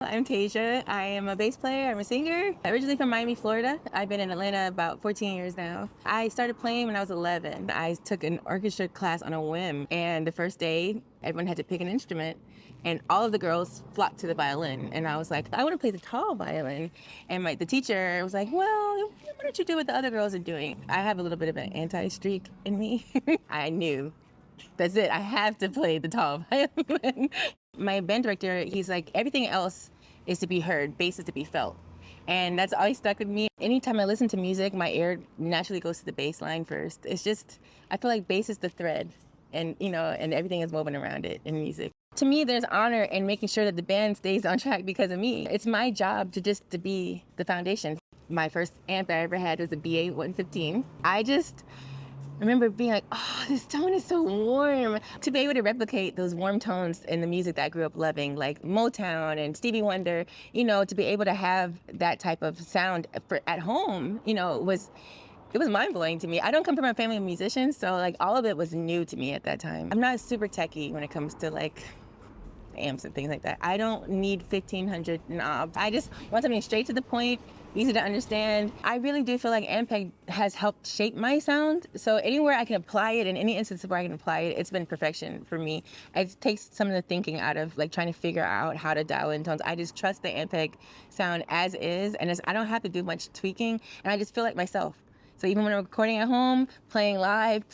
I'm Téja. I am a bass player. I'm a singer. Originally from Miami, Florida. I've been in Atlanta about 14 years now. I started playing when I was 11. I took an orchestra class on a whim, and the first day, everyone had to pick an instrument, and all of the girls flocked to the violin. And I was like, I want to play the tall violin. And the teacher was like, well, why don't you do what the other girls are doing? I have a little bit of an anti-streak in me. I knew, that's it, I have to play the tall violin. My band director, he's like, everything else is to be heard, bass is to be felt. And that's always stuck with me. Anytime I listen to music, my ear naturally goes to the bass line first. It's just, I feel like bass is the thread, and and everything is woven around it in music. To me, there's honor in making sure that the band stays on track because of me. It's my job to be the foundation. My first amp I ever had was a BA 115. I remember being like, oh, this tone is so warm. To be able to replicate those warm tones in the music that I grew up loving, like Motown and Stevie Wonder, to be able to have that type of sound at home, it was mind-blowing to me. I don't come from a family of musicians, so like all of it was new to me at that time. I'm not super techie when it comes to like amps and things like that. I don't need 1,500 knobs. I just want something straight to the point, easy to understand. I really do feel like Ampeg has helped shape my sound. So anywhere I can apply it, in any instance where I can apply it, it's been perfection for me. It takes some of the thinking out of like trying to figure out how to dial in tones. I just trust the Ampeg sound as is, and I don't have to do much tweaking, and I just feel like myself. So even when I'm recording at home, playing live,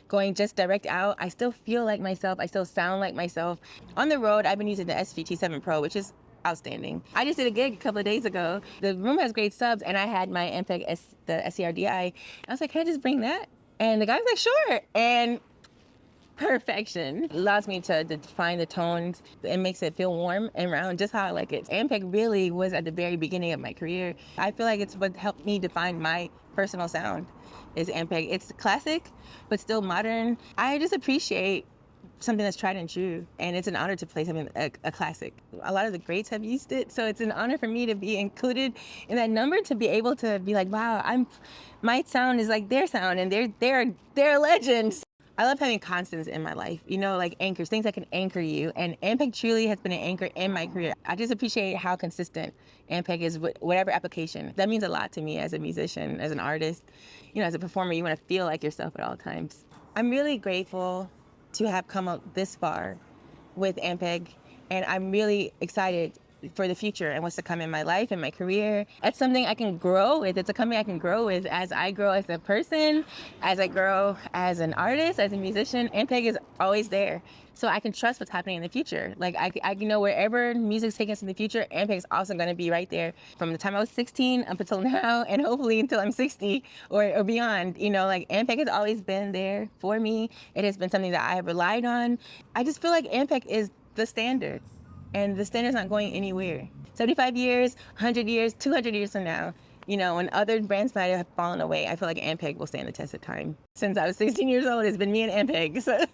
going just direct out, I still feel like myself. I still sound like myself. On the road, I've been using the SVT7 Pro, which is outstanding. I just did a gig a couple of days ago. The room has great subs, and I had my Ampeg, the SCRDI. I was like, can I just bring that? And the guy was like, sure. And perfection. It allows me to define the tones. It makes it feel warm and round, just how I like it. Ampeg really was at the very beginning of my career. I feel like it's what helped me define my personal sound is Ampeg. It's classic, but still modern. I just appreciate something that's tried and true, and it's an honor to play something, a classic. A lot of the greats have used it, so it's an honor for me to be included in that number, to be able to be like, wow, my sound is like their sound, and they're legends. I love having constants in my life, like anchors, things that can anchor you. And Ampeg truly has been an anchor in my career. I just appreciate how consistent Ampeg is with whatever application. That means a lot to me as a musician, as an artist. As a performer, you want to feel like yourself at all times. I'm really grateful to have come up this far with Ampeg, and I'm really excited for the future and what's to come in my life and my career. It's something I can grow with. It's a company I can grow with as I grow as a person, as I grow as an artist, as a musician. Ampeg is always there. So I can trust what's happening in the future. Like I know wherever music's taking us in the future, Ampeg is also going to be right there from the time I was 16 up until now, and hopefully until I'm 60 or beyond. Like Ampeg has always been there for me. It has been something that I have relied on. I just feel like Ampeg is the standard. And the standard's not going anywhere. 75 years, 100 years, 200 years from now, when other brands might have fallen away, I feel like Ampeg will stand the test of time. Since I was 16 years old, it's been me and Ampeg. So.